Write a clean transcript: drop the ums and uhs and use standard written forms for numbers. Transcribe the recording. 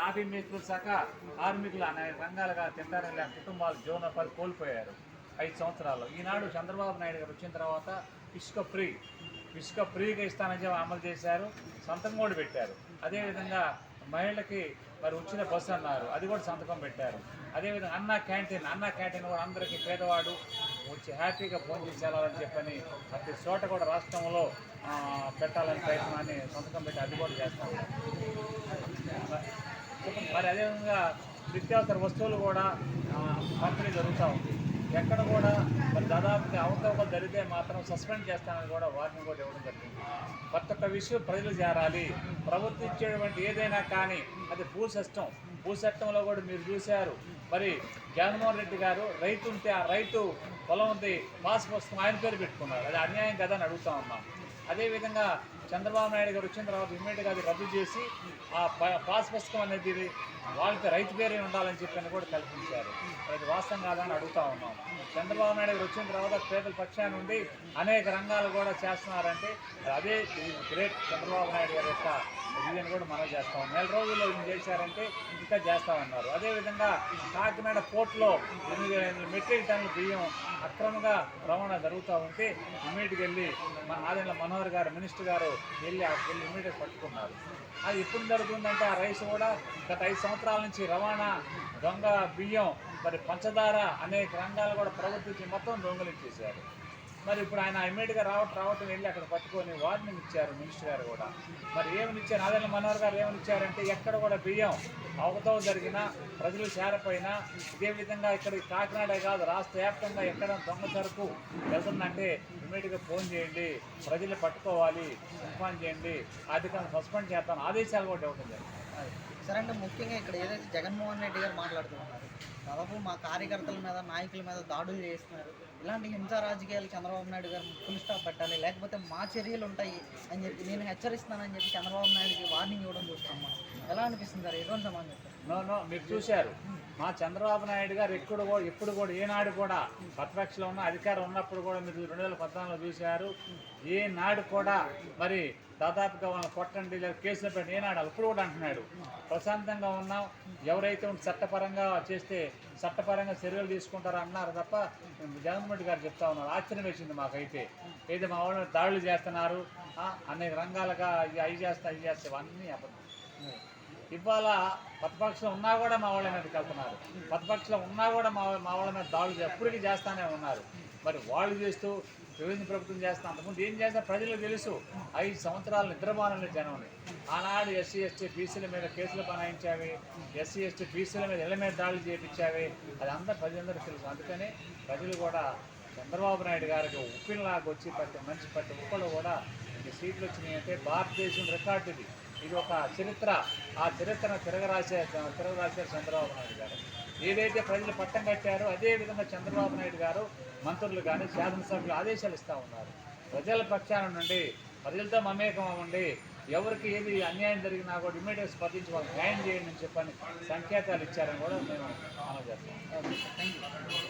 Coffee మేకులు సహ కార్మికులు అనేక రంగాలుగా తింటారని కుటుంబాలు జీవనోపాధి కోల్పోయారు 5 సంవత్సరాల్లో. ఈనాడు చంద్రబాబు నాయుడు గారు వచ్చిన తర్వాత ఇసుక ఫ్రీగా ఇస్తానని చెప్పి అమలు చేశారు, సంతకం కూడా పెట్టారు. అదేవిధంగా మహిళలకి మరి ఉచిత బస్సు అన్నారు, అది కూడా సంతకం పెట్టారు. అదేవిధంగా అన్నా క్యాంటీన్ కూడా అందరికీ పేదవాడు వచ్చి హ్యాపీగా భోజనం చేసి వెళ్ళాలని చెప్పని ప్రతి చోట కూడా రాష్ట్రంలో పెట్టాలని ప్రయత్నాన్ని సంతకం పెట్టి అది కూడా చేస్తాం. మరి అదేవిధంగా నిత్యావసర వస్తువులు కూడా పంపిణీ జరుగుతూ ఉంది. ఎక్కడ కూడా మరి దాదాపు అవకతవకలు జరిగితే మాత్రం సస్పెండ్ చేస్తానని కూడా వార్నింగ్ కూడా ఇవ్వడం జరిగింది. ప్రతి ఒక్క విషయం ప్రజలు చేరాలి. ప్రభుత్వం ఇచ్చేటువంటి ఏదైనా కానీ అది భూ చట్టంలో కూడా మీరు చూశారు. మరి జగన్మోహన్ రెడ్డి గారు రైతు ఉంటే ఆ రైతు పొలం ఉంది, పాస్ పుస్తకం ఆయన పేరు పెట్టుకున్నారు. అది అన్యాయం కదా అని అడుగుతా ఉన్నాం. అదేవిధంగా చంద్రబాబు నాయుడు గారు వచ్చిన తర్వాత ఇమ్మీడియట్గా అది రద్దు చేసి ఆ పాస్ పుస్తకం అనేది వాళ్ళకి రైతు పేరే ఉండాలని చెప్పని కూడా కల్పించారు. అది వాస్తవం కాదని అడుగుతా ఉన్నాం. చంద్రబాబు నాయుడు గారు వచ్చిన తర్వాత పేదల పక్షాన నుండి అనేక రంగాలు కూడా చేస్తున్నారంటే అదే గ్రేట్ చంద్రబాబు నాయుడు గారి యొక్క విజన్ కూడా మనం చేస్తాం. 4 రోజుల్లో ఇది చేశారంటే ఇంకా చేస్తామన్నారు. అదేవిధంగా కాకినాడ పోర్టులో 8,000 మెట్రిక్ టన్నుల బియ్యం అక్రమంగా రవాణా జరుగుతూ ఉంటే ఇమ్మీడియట్గా వెళ్ళి మన ఆదిల మనోహర్ గారు మినిస్టర్ గారు వెళ్ళి ఇమ్మీడియట్గా పట్టుకున్నారు. అది ఎప్పుడు జరుగుతుందంటే ఆ రైస్ కూడా గత 5 సంవత్సరాల నుంచి రవాణా దొంగ బియ్యం మరి పంచదార అనేక రంగాలు కూడా ప్రభుత్వం మొత్తం దొంగలించేశారు. మరి ఇప్పుడు ఆయన ఇమ్మీడియట్గా రావటం వెళ్ళి అక్కడ పట్టుకొని వార్నింగ్ ఇచ్చారు మినిస్టర్ గారు కూడా. మరి ఏమని ఇచ్చారు, ఆదిల మనోహర్ గారు ఏమని ఇచ్చారంటే ఎక్కడ కూడా బియ్యం అవకతవకలు జరిగినా ప్రజలు చేరపోయినా ఇదే విధంగా ఇక్కడ కాకినాడే కాదు రాష్ట్ర వ్యాప్తంగా ఎక్కడ దొంగ సరుకు వెళ్తుందంటే ఇమ్మీడియట్గా ఫోన్ చేయండి, ప్రజలు పట్టుకోవాలి, ఇన్ఫార్మ్ చేయండి, అధికారులను సస్పెండ్ చేస్తాను ఆదేశాలు కూడా ఇవ్వడం జరిగింది. సరే అంటే ముఖ్యంగా ఇక్కడ ఏదైతే జగన్మోహన్ రెడ్డి గారు మాట్లాడుతున్నారు, దాదాపు మా కార్యకర్తల మీద నాయకుల మీద దాడులు చేస్తున్నారు, ఇలాంటి హింసా రాజకీయాలు చంద్రబాబు నాయుడు గారు ఫుల్ స్టాప్ పెట్టాలి, లేకపోతే మా చర్యలు ఉంటాయి అని చెప్పి నేను హెచ్చరిస్తానని చెప్పి చంద్రబాబు నాయుడుకి వార్నింగ్ ఇవ్వడం చూస్తాం. ఎలా అనిపిస్తుంది సార్, ఎటువంటి సమాధానం చెప్తారు? మీరు చూశారు మా చంద్రబాబు నాయుడు గారు ఎప్పుడు కూడా ఏనాడు కూడా ప్రతిపక్షంలో ఉన్న అధికారం ఉన్నప్పుడు కూడా మీరు 2014లో చూశారు. ఏనాడు కూడా మరి దాదాపుగా వాళ్ళని కొట్టండి లేదా కేసులు పెట్టి ఏనాడు ఇప్పుడు కూడా అంటున్నాడు ప్రశాంతంగా ఉన్నాం, ఎవరైతే చట్టపరంగా చేస్తే చట్టపరంగా చర్యలు తీసుకుంటారో అన్నారు తప్ప జగన్మోహన్ గారు చెప్తా ఉన్నారు. ఆశ్చర్యం వేసింది మాకైతే. ఏదో మా వాళ్ళు దాడులు చేస్తున్నారు, అనేక రంగాలుగా అవి చేస్తా ఇవన్నీ అబద్ధం. ఇవాళ ప్రతిపక్షంలో ఉన్నా కూడా మా వాళ్ళ మీదకి వెళ్తున్నారు, ప్రతిపక్షంలో ఉన్నా కూడా మా వాళ్ళ మీద దాడులు ఎప్పటికీ చేస్తూనే ఉన్నారు. మరి వాళ్ళు చేస్తూ వివిధ ప్రభుత్వం చేస్తా అంతకుముందు ఏం చేస్తా ప్రజలకు తెలుసు. 5 సంవత్సరాలు నిద్రమానంలో జనంని ఆనాడు ఎస్సీ ఎస్టీ బీసీల మీద కేసులు బనాయించావి, ఎస్సీ ఎస్టీ బీసీల మీద ఇళ్ల మీద దాడులు చేయించావి, అది అంతా ప్రజలందరికీ తెలుసు. అందుకని ప్రజలు కూడా చంద్రబాబు నాయుడు గారికి ఉప్పినలాగా వచ్చి ప్రతి ఒక్కళ్ళు కూడా ఈ సీట్లు వచ్చినాయి అంటే భారతదేశం రికార్డు ఇది ఒక చరిత్ర. ఆ చరిత్రను తిరగరాశారు చంద్రబాబు నాయుడు గారు. ఏదైతే ప్రజలు పట్టం కట్టారో అదే విధంగా చంద్రబాబు నాయుడు గారు మంత్రులు కానీ శాసనసభ్యులు ఆదేశాలు ఇస్తూ ఉన్నారు. ప్రజల పక్షాన నుండి ప్రజలతో మమేకం అవ్వండి, ఎవరికి ఏది అన్యాయం జరిగినా కూడా ఇమ్మీడియట్గా స్పందించి వాళ్ళు న్యాయం చేయండి అని చెప్పని సంకేతాలు ఇచ్చారని కూడా మేము మనం చేస్తాం. Thank you.